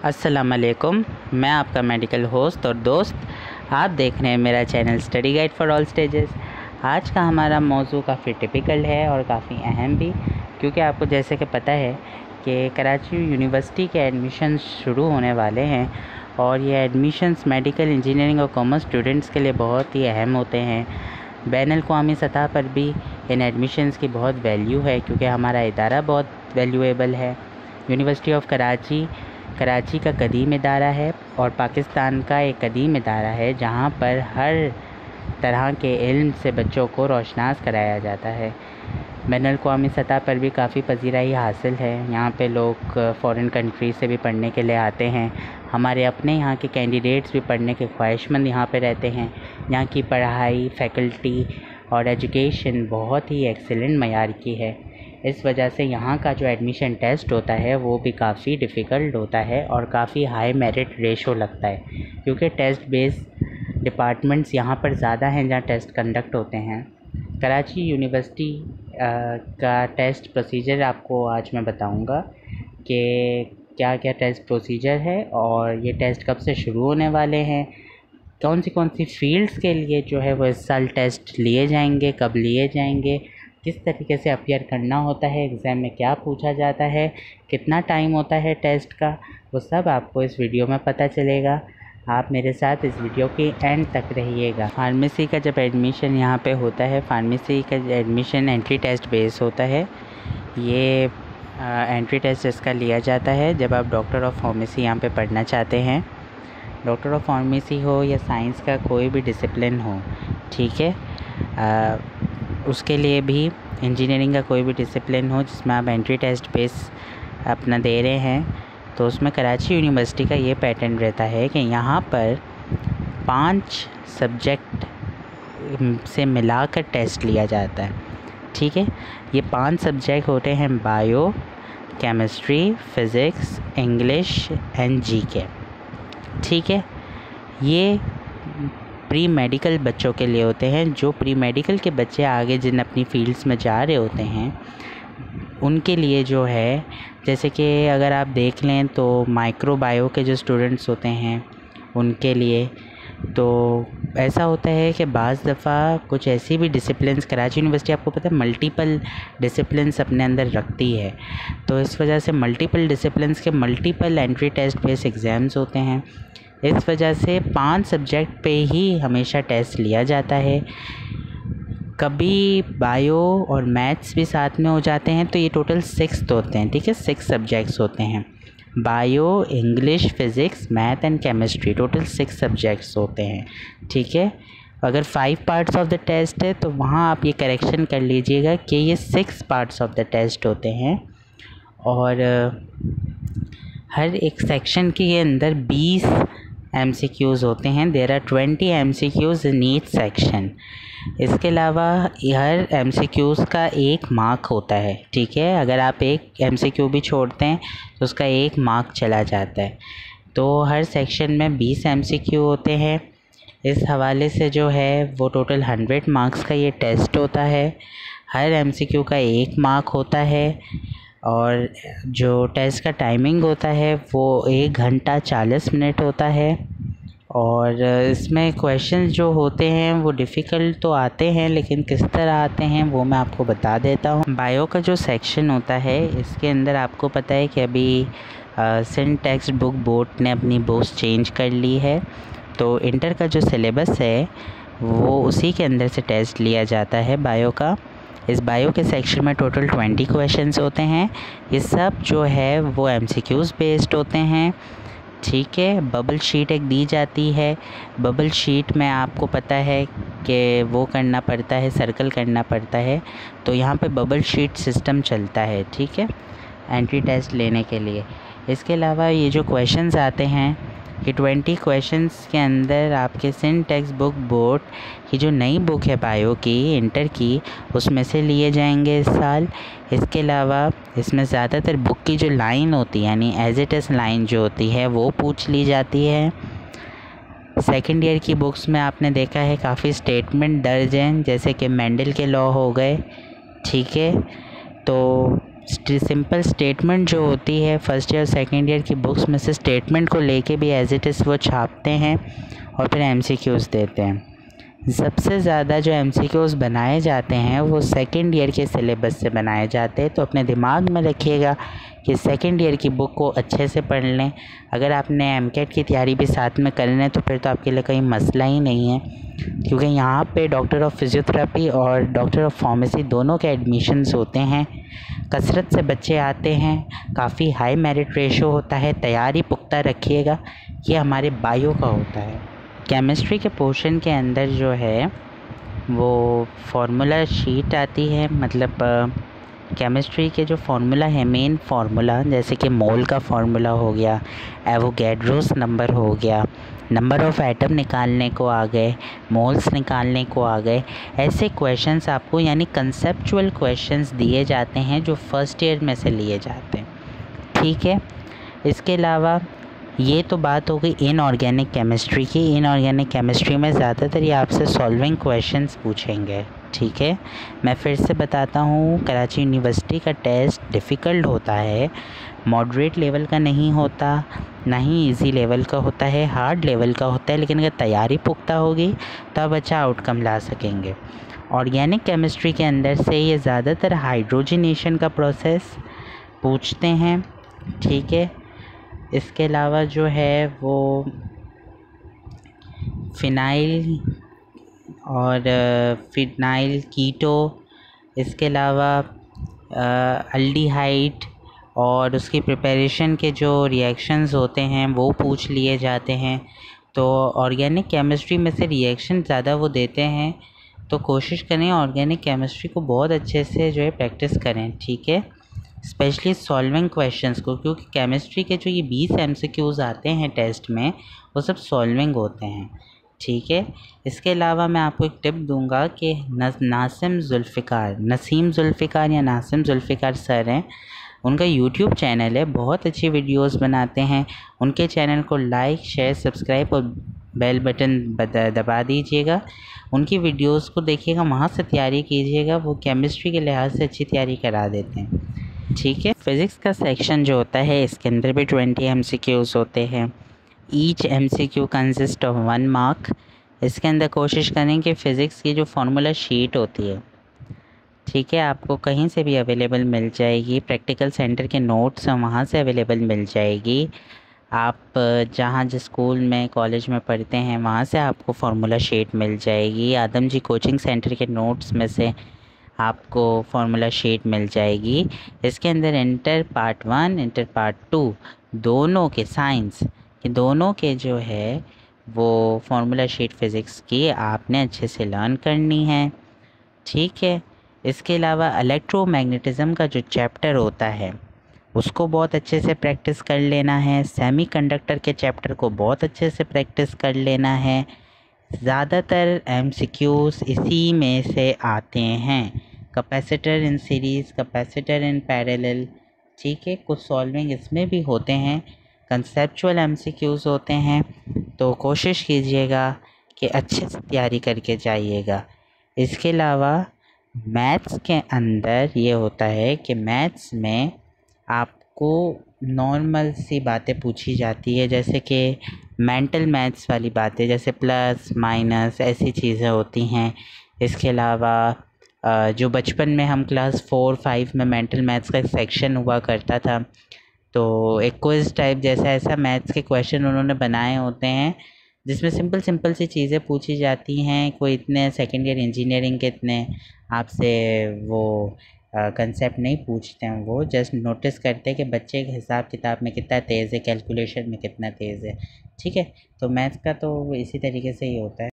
अस्सलाम वालेकुम। मैं आपका मेडिकल होस्ट और दोस्त, आप देख रहे हैं मेरा channel study guide for all stages. आज का हमारा मौजू काफ़ी टिपिकल है और काफ़ी अहम भी, क्योंकि आपको जैसे कि पता है कि कराची यूनिवर्सिटी के एडमिशन शुरू होने वाले हैं और ये एडमिशन्स मेडिकल, इंजीनियरिंग और कॉमर्स स्टूडेंट्स के लिए बहुत ही अहम होते हैं। बैनुल-अक़वामी सतह पर भी इन एडमिशन्स की बहुत वैल्यू है, क्योंकि हमारा इदारा बहुत वैल्यूएबल है। यूनिवर्सिटी ऑफ कराची का कदीम इदारा है और पाकिस्तान का एक कदीम इदारा है, जहाँ पर हर तरह के इल्म से बच्चों को रोशनास कराया जाता है। बैनुल-अक़वामी सतह पर भी काफ़ी पज़ीराई हासिल है। यहाँ पे लोग फ़ॉरेन कंट्री से भी पढ़ने के लिए आते हैं। हमारे अपने यहाँ के कैंडिडेट्स भी पढ़ने के ख्वाहिशमंद यहाँ पे रहते हैं। यहाँ की पढ़ाई, फैकल्टी और एजुकेशन बहुत ही एक्सीलेंट मयार की है। इस वजह से यहाँ का जो एडमिशन टेस्ट होता है वो भी काफ़ी डिफ़िकल्ट होता है और काफ़ी हाई मेरिट रेशो लगता है, क्योंकि टेस्ट बेस्ड डिपार्टमेंट्स यहाँ पर ज़्यादा हैं जहाँ टेस्ट कंडक्ट होते हैं। कराची यूनिवर्सिटी का टेस्ट प्रोसीजर आपको आज मैं बताऊँगा कि क्या क्या टेस्ट प्रोसीजर है और ये टेस्ट कब से शुरू होने वाले हैं, कौन सी फ़ील्ड्स के लिए जो है वो इस साल टेस्ट लिए जाएंगे, कब लिए जाएंगे, किस तरीके से अपीयर करना होता है, एग्ज़ाम में क्या पूछा जाता है, कितना टाइम होता है टेस्ट का, वो सब आपको इस वीडियो में पता चलेगा। आप मेरे साथ इस वीडियो के एंड तक रहिएगा। फार्मेसी का जब एडमिशन यहाँ पे होता है, फार्मेसी का एडमिशन एंट्री टेस्ट बेस होता है। ये एंट्री टेस्ट इसका लिया जाता है जब आप डॉक्टर ऑफ फार्मेसी यहाँ पे पढ़ना चाहते हैं। डॉक्टर ऑफ फार्मेसी हो या साइंस का कोई भी डिसिप्लिन हो, ठीक है, उसके लिए भी इंजीनियरिंग का कोई भी डिसिप्लिन हो जिसमें आप एंट्री टेस्ट बेस अपना दे रहे हैं, तो उसमें कराची यूनिवर्सिटी का ये पैटर्न रहता है कि यहाँ पर 5 सब्जेक्ट से मिलाकर टेस्ट लिया जाता है। ठीक है, ये 5 सब्जेक्ट होते हैं bio, chemistry, physics, English and GK. ठीक है, ये प्री मेडिकल बच्चों के लिए होते हैं। जो प्री मेडिकल के बच्चे आगे जिन अपनी फील्ड्स में जा रहे होते हैं उनके लिए जो है, जैसे कि अगर आप देख लें तो माइक्रोबायो के जो स्टूडेंट्स होते हैं उनके लिए तो ऐसा होता है कि बाज़ दफ़ा कुछ ऐसी भी डिसिप्लिन्स, कराची यूनिवर्सिटी आपको पता है मल्टीपल डिसिप्लिन्स अपने अंदर रखती है, तो इस वजह से मल्टीपल डिसिप्लिन्स के multiple entry test base exams होते हैं। इस वजह से 5 सब्जेक्ट पे ही हमेशा टेस्ट लिया जाता है। कभी बायो और मैथ्स भी साथ में हो जाते हैं, तो ये टोटल 6 होते हैं। ठीक है, 6 सब्जेक्ट्स होते हैं, bio, English, physics, math and chemistry, total 6 subjects होते हैं। ठीक है, अगर 5 पार्ट्स ऑफ द टेस्ट है तो वहाँ आप ये करेक्शन कर लीजिएगा कि ये 6 पार्ट्स ऑफ द टेस्ट होते हैं और हर एक सेक्शन के अंदर 20 MCQs होते हैं। There are 20 MCQs in each section. इसके अलावा हर MCQs का 1 मार्क होता है। ठीक है, अगर आप एक MCQ भी छोड़ते हैं तो उसका 1 मार्क चला जाता है। तो हर सेक्शन में 20 MCQ होते हैं। इस हवाले से जो है वो टोटल 100 मार्क्स का ये टेस्ट होता है। हर MCQ का 1 मार्क होता है और जो टेस्ट का टाइमिंग होता है वो 1 घंटा 40 मिनट होता है। और इसमें क्वेश्चंस जो होते हैं वो डिफ़िकल्ट तो आते हैं, लेकिन किस तरह आते हैं वो मैं आपको बता देता हूँ। बायो का जो सेक्शन होता है इसके अंदर आपको पता है कि अभी सिंध टेक्स्ट बुक बोर्ड ने अपनी बुक्स चेंज कर ली है, तो इंटर का जो सिलेबस है वो उसी के अंदर से टेस्ट लिया जाता है बायो का। इस बायो के सेक्शन में टोटल 20 क्वेश्चंस होते हैं। ये सब जो है वो MCQs बेस्ड होते हैं। ठीक है, बबल शीट एक दी जाती है। बबल शीट में आपको पता है कि वो करना पड़ता है, सर्कल करना पड़ता है, तो यहाँ पे बबल शीट सिस्टम चलता है। ठीक है, एंट्री टेस्ट लेने के लिए। इसके अलावा ये जो क्वेश्चंस आते हैं कि 20 क्वेश्चंस के अंदर आपके सिंध टेक्स्ट बुक बोर्ड की जो नई बुक है बायो की, इंटर की, उसमें से लिए जाएंगे इस साल। इसके अलावा इसमें ज़्यादातर बुक की जो लाइन होती है, यानी एज इट इज़ लाइन जो होती है, वो पूछ ली जाती है। सेकेंड ईयर की बुक्स में आपने देखा है काफ़ी स्टेटमेंट दर्ज हैं, जैसे कि मेंडल के लॉ हो गए। ठीक है, तो सिंपल स्टेटमेंट जो होती है फर्स्ट ईयर सेकेंड ईयर की बुक्स में से स्टेटमेंट को लेके भी एज इट इज़ वो छापते हैं और फिर एमसीक्यूज़ देते हैं। सबसे ज़्यादा जो एमसीक्यूज़ बनाए जाते हैं वो सेकेंड ईयर के सिलेबस से बनाए जाते हैं, तो अपने दिमाग में रखिएगा कि सेकेंड ईयर की बुक को अच्छे से पढ़ लें। अगर आपने एमकेट की तैयारी भी साथ में कर लें तो फिर तो आपके लिए कोई मसला ही नहीं है, क्योंकि यहाँ पे डॉक्टर ऑफ फिजियोथेरेपी और डॉक्टर ऑफ फार्मेसी दोनों के एडमिशन्स होते हैं। कसरत से बच्चे आते हैं, काफ़ी हाई मेरिट रेशो होता है। तैयारी पुख्ता रखिएगा। ये हमारे बायो का होता है। केमिस्ट्री के पोर्शन के अंदर जो है वो फार्मूला शीट आती है, मतलब केमिस्ट्री के जो फार्मूला है, मेन फार्मूला, जैसे कि मोल का फार्मूला हो गया, एवोगैड्रोस नंबर हो गया, नंबर ऑफ़ एटम निकालने को आ गए, मोल्स निकालने को आ गए। ऐसे क्वेश्चंस आपको यानी कंसेप्चुअल क्वेश्चंस दिए जाते हैं जो फर्स्ट ईयर में से लिए जाते हैं। ठीक है, इसके अलावा ये तो बात हो गई इनऑर्गेनिक केमिस्ट्री की। इनऑर्गेनिक केमिस्ट्री में ज़्यादातर ये आपसे सॉल्विंग क्वेश्चंस पूछेंगे। ठीक है, मैं फिर से बताता हूँ, कराची यूनिवर्सिटी का टेस्ट डिफ़िकल्ट होता है, मॉडरेट लेवल का नहीं होता, ना ही इजी लेवल का होता है, हार्ड लेवल का होता है। लेकिन अगर तैयारी पुख्ता होगी तो आप अच्छा आउटकम ला सकेंगे। ऑर्गेनिक केमिस्ट्री के अंदर से ये ज़्यादातर हाइड्रोजनेशन का प्रोसेस पूछते हैं। ठीक है, इसके अलावा जो है वो फ़िनाइल और फ़िनाइल कीटो, इसके अलावा अल्डिहाइड और उसकी प्रिपरेशन के जो रिएक्शंस होते हैं वो पूछ लिए जाते हैं। तो ऑर्गेनिक केमिस्ट्री में से रिएक्शन ज़्यादा वो देते हैं, तो कोशिश करें ऑर्गेनिक केमिस्ट्री को बहुत अच्छे से जो है प्रैक्टिस करें। ठीक है, स्पेशली सॉल्विंग क्वेश्चंस को, क्योंकि केमिस्ट्री के जो ये 20 एमसीक्यूज़ आते हैं टेस्ट में वो सब सॉल्विंग होते हैं। ठीक है, इसके अलावा मैं आपको एक टिप दूंगा कि नसीम जुल्फ़िकार या नासिम जुल्फ़िकार सर हैं, उनका यूट्यूब चैनल है, बहुत अच्छी वीडियोस बनाते हैं। उनके चैनल को लाइक, शेयर, सब्सक्राइब और बेल बटन दबा दीजिएगा। उनकी वीडियोस को देखिएगा, वहाँ से तैयारी कीजिएगा, वो केमिस्ट्री के लिहाज से अच्छी तैयारी करा देते हैं। ठीक है, फ़िज़िक्स का सेक्शन जो होता है इसके अंदर भी 20 एमसीक्यूज़ होते हैं। Each MCQ consist of 1 mark. इसके अंदर कोशिश करें कि फ़िज़िक्स की जो फार्मूला शीट होती है, ठीक है, आपको कहीं से भी अवेलेबल मिल जाएगी। प्रैक्टिकल सेंटर के नोट्स हैं वहाँ से अवेलेबल मिल जाएगी। आप जहाँ जिस स्कूल में कॉलेज में पढ़ते हैं वहाँ से आपको फार्मूला शीट मिल जाएगी। आदम जी कोचिंग सेंटर के नोट्स में से आपको फार्मूला शीट मिल जाएगी। इसके अंदर इंटर पार्ट 1, इंटर पार्ट 2 दोनों के साइंस के दोनों के जो है वो फार्मूला शीट फ़िज़िक्स की आपने अच्छे से लर्न करनी है। ठीक है, इसके अलावा इलेक्ट्रोमैग्नेटिज़्म का जो चैप्टर होता है उसको बहुत अच्छे से प्रैक्टिस कर लेना है। सेमीकंडक्टर के चैप्टर को बहुत अच्छे से प्रैक्टिस कर लेना है। ज़्यादातर एमसीक्यूज़ इसी में से आते हैं, capacitor in series, capacitor in parallel. ठीक है, कुछ सॉल्विंग इसमें भी होते हैं, कंसेप्चुअल एमसीक्यूज़ होते हैं। तो कोशिश कीजिएगा कि अच्छे से तैयारी करके जाइएगा। इसके अलावा मैथ्स के अंदर ये होता है कि मैथ्स में आपको नॉर्मल सी बातें पूछी जाती है, जैसे कि मेंटल मैथ्स वाली बातें, जैसे प्लस माइनस ऐसी चीज़ें होती हैं। इसके अलावा जो बचपन में हम क्लास 4-5 में मेंटल मैथ्स का एक सेक्शन हुआ करता था, तो एक क्विज़ टाइप जैसा ऐसा मैथ्स के क्वेश्चन उन्होंने बनाए होते हैं जिसमें सिंपल सी चीज़ें पूछी जाती हैं। कोई इतने सेकेंड ईयर इंजीनियरिंग के इतने आपसे वो कंसेप्ट नहीं पूछते हैं, वो जस्ट नोटिस करते हैं कि बच्चे के हिसाब किताब में कितना तेज़ है, कैलकुलेशन में कितना तेज़ है। ठीक है, तो मैथ्स का तो इसी तरीके से ही होता है।